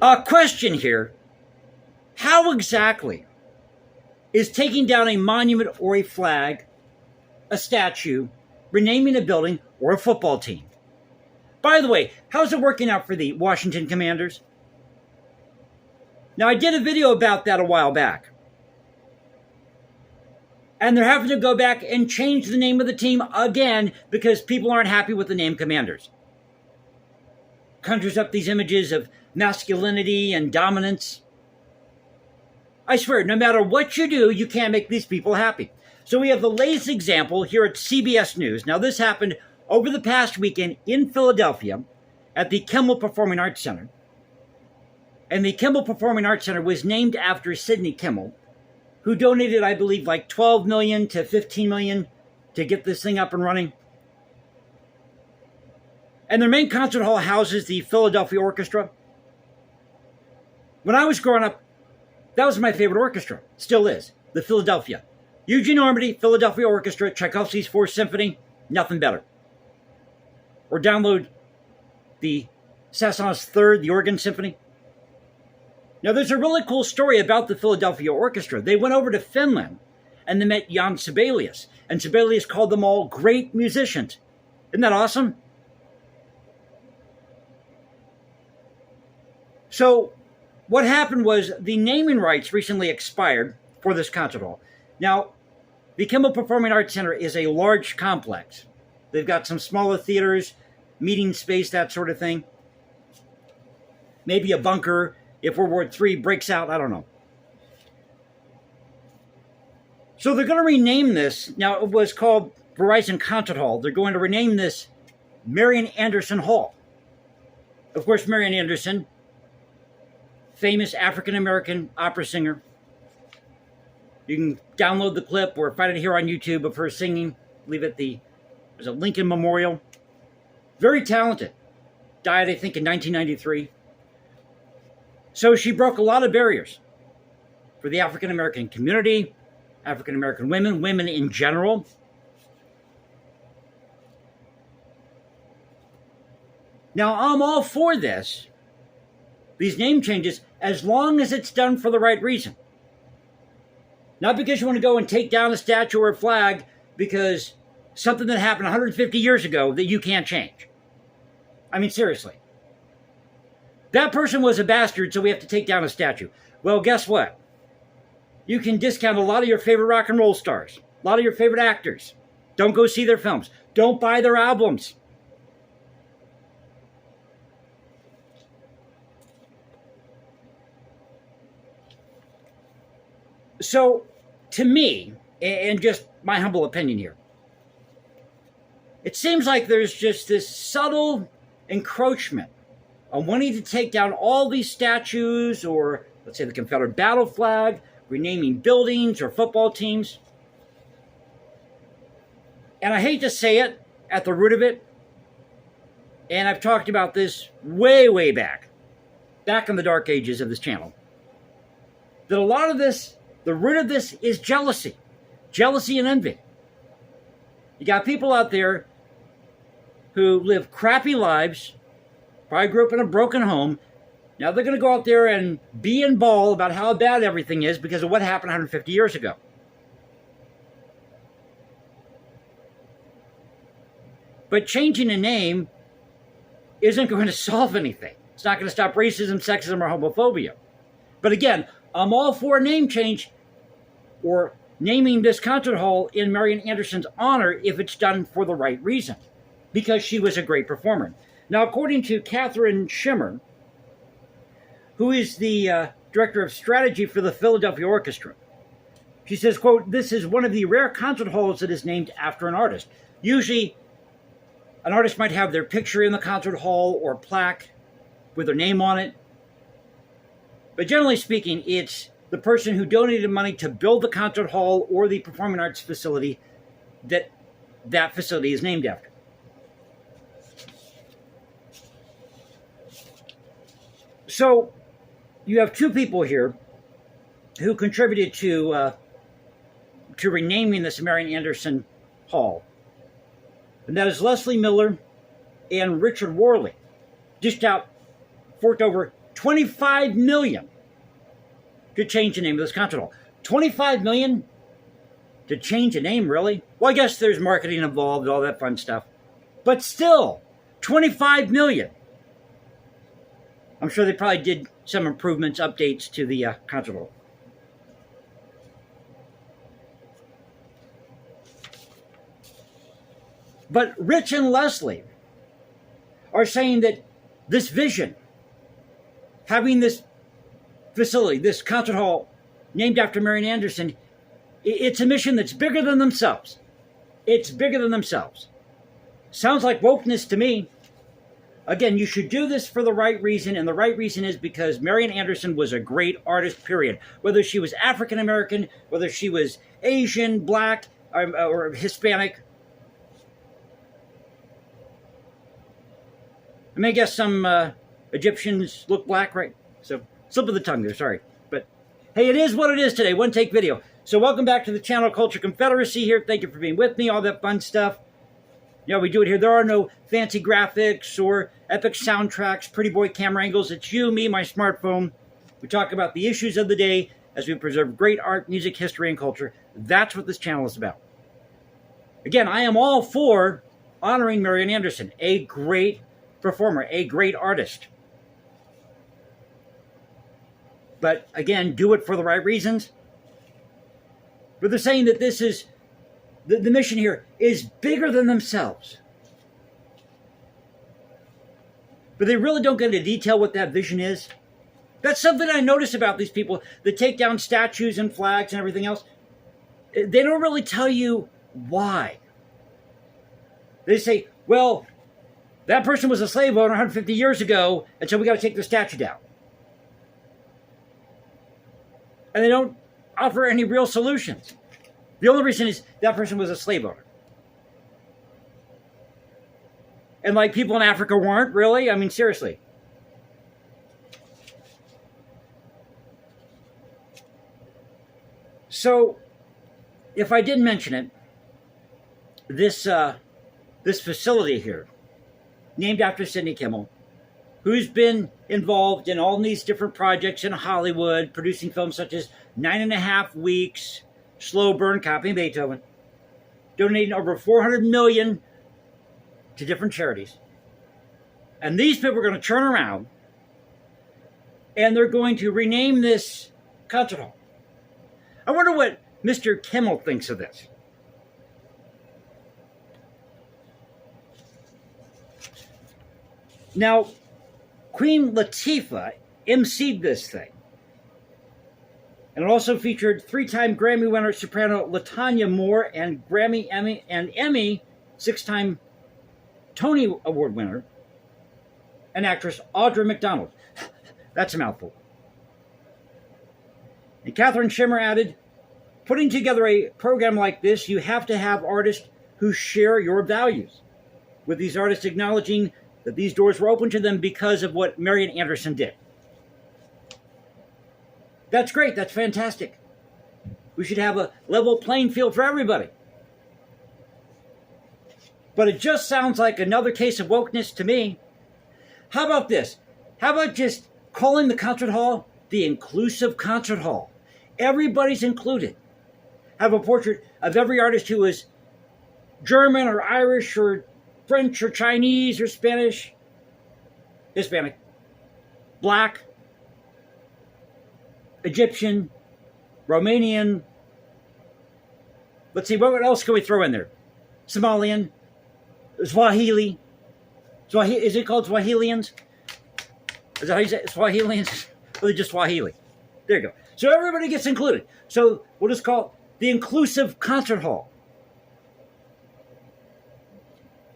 A question here. How exactly is taking down a monument or a flag, a statue, renaming a building, or a football team? By the way, how's it working out for the Washington Commanders? Now, I did a video about that a while back. And they're having to go back and change the name of the team again because people aren't happy with the name Commanders. Conjures up these images of masculinity and dominance. I swear, no matter what you do, you can't make these people happy. So we have the latest example here at CBS News. Now, this happened over the past weekend in Philadelphia at the Kimmel Performing Arts Center. And the Kimmel Performing Arts Center was named after Sidney Kimmel, who donated, I believe, like $12 million to $15 million to get this thing up and running. And their main concert hall houses the Philadelphia Orchestra. When I was growing up, that was my favorite orchestra. Still is. The Philadelphia. Eugene Ormandy, Philadelphia Orchestra, Tchaikovsky's Fourth Symphony. Nothing better. Or download the Saint-Saëns Third, the Organ Symphony. Now, there's a really cool story about the Philadelphia Orchestra. They went over to Finland and they met Jan Sibelius. And Sibelius called them all great musicians. Isn't that awesome? So, what happened was the naming rights recently expired for this concert hall. Now, the Kimmel Performing Arts Center is a large complex. They've got some smaller theaters, meeting space, that sort of thing. Maybe a bunker if World War III breaks out, I don't know. So they're going to rename this. Now, it was called Verizon Concert Hall. They're going to rename this Marian Anderson Hall. Of course, Marian Anderson, famous African-American opera singer. You can download the clip or find it here on YouTube of her singing. I believe there's a Lincoln Memorial. Very talented. Died, I think, in 1993. So she broke a lot of barriers for the African-American community, African-American women, women in general. Now, I'm all for this, these name changes, as long as it's done for the right reason. Not because you want to go and take down a statue or a flag because something that happened 150 years ago that you can't change. I mean, seriously. That person was a bastard, so we have to take down a statue. Well, guess what? You can discount a lot of your favorite rock and roll stars, a lot of your favorite actors. Don't go see their films. Don't buy their albums. So, to me, and just my humble opinion here, it seems like there's just this subtle encroachment on wanting to take down all these statues or, let's say, the Confederate battle flag, renaming buildings or football teams. And I hate to say it, at the root of it, and I've talked about this way, way back in the dark ages of this channel, that a lot of this, the root of this is jealousy. Jealousy and envy. You got people out there who live crappy lives, probably grew up in a broken home. Now they're going to go out there and be and bawl about how bad everything is because of what happened 150 years ago. But changing a name isn't going to solve anything. It's not going to stop racism, sexism, or homophobia. But again, I'm all for a name change or naming this concert hall in Marian Anderson's honor if it's done for the right reason, because she was a great performer. Now, according to Catherine Schimmer, who is the director of strategy for the Philadelphia Orchestra, she says, quote, "This is one of the rare concert halls that is named after an artist. Usually, an artist might have their picture in the concert hall or plaque with their name on it. But generally speaking, it's the person who donated money to build the concert hall or the performing arts facility that facility is named after." So you have two people here who contributed to renaming this Marian Anderson Hall. And that is Leslie Miller and Richard Worley. Dished out forked over $25 million to change the name of this concert hall. $25 million to change a name, really? Well, I guess there's marketing involved, all that fun stuff. But still, $25 million. I'm sure they probably did some improvements, updates to the concert hall. But Rich and Leslie are saying that this vision, having this facility, this concert hall named after Marian Anderson, it's a mission that's bigger than themselves. It's bigger than themselves. Sounds like wokeness to me. Again, you should do this for the right reason, and the right reason is because Marian Anderson was a great artist, period. Whether she was African American, whether she was Asian, black, or Hispanic. I mean, I guess some Egyptians look black, right? So, slip of the tongue there, sorry. But, hey, it is what it is today, one take video. So, welcome back to the channel Culture Confederacy here. Thank you for being with me, all that fun stuff. You know, we do it here. There are no fancy graphics or epic soundtracks, pretty boy camera angles. It's you, me, my smartphone. We talk about the issues of the day as we preserve great art, music, history, and culture. That's what this channel is about. Again, I am all for honoring Marian Anderson, a great performer, a great artist. But again, do it for the right reasons. But they're saying that this is, the mission here is bigger than themselves. But they really don't get into detail what that vision is. That's something I notice about these people that take down statues and flags and everything else. They don't really tell you why. They say, well, that person was a slave owner 150 years ago, and so we got to take the statue down. And they don't offer any real solutions. The only reason is that person was a slave owner. And like people in Africa weren't, really? I mean, seriously. So, if I did mention it, this facility here, named after Sidney Kimmel, who's been involved in all these different projects in Hollywood, producing films such as 9.5 Weeks, Slow Burn, copying Beethoven, donating over $400 million to different charities. And these people are going to turn around and they're going to rename this concert hall. I wonder what Mr. Kimmel thinks of this. Now, Queen Latifah emceed this thing. And it also featured 3-time Grammy winner soprano LaTanya Moore and Emmy 6-time Tony Award winner and actress Audra McDonald. That's a mouthful. And Catherine Shimmer added, putting together a program like this, you have to have artists who share your values. With these artists acknowledging that these doors were open to them because of what Marian Anderson did. That's great. That's fantastic. We should have a level playing field for everybody. But it just sounds like another case of wokeness to me. How about this? How about just calling the concert hall the inclusive concert hall? Everybody's included. Have a portrait of every artist who is German or Irish or French or Chinese or Spanish, Hispanic, black, Egyptian, Romanian. Let's see, what else can we throw in there? Somalian, Swahili. Is it called Swahilians? Is that how you say it? Swahilians? Or just Swahili? There you go. So everybody gets included. So we'll just call it the inclusive concert hall.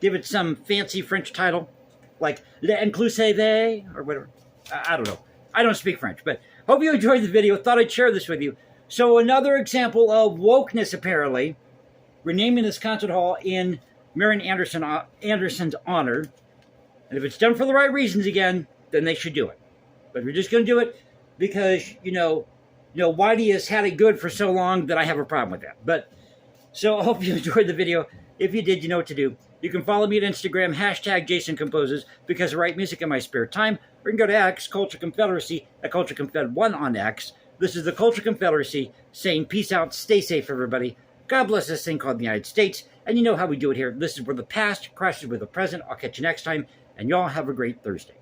Give it some fancy French title, like L'Inclusive or whatever. I don't know. I don't speak French, but hope you enjoyed the video. Thought I'd share this with you. So another example of wokeness, apparently, renaming this concert hall in Marian Anderson's honor. And if it's done for the right reasons again, then they should do it. But we're just going to do it because, Whitey has had it good for so long that I have a problem with that. But, so I hope you enjoyed the video. If you did, you know what to do. You can follow me at Instagram, hashtag Jason Composes, because I write music in my spare time. Or you can go to X, Culture Confederacy, at Culture Confed1 on X. This is the Culture Confederacy saying peace out, stay safe, everybody. God bless this thing called the United States. And you know how we do it here. This is where the past crashes with the present. I'll catch you next time. And y'all have a great Thursday.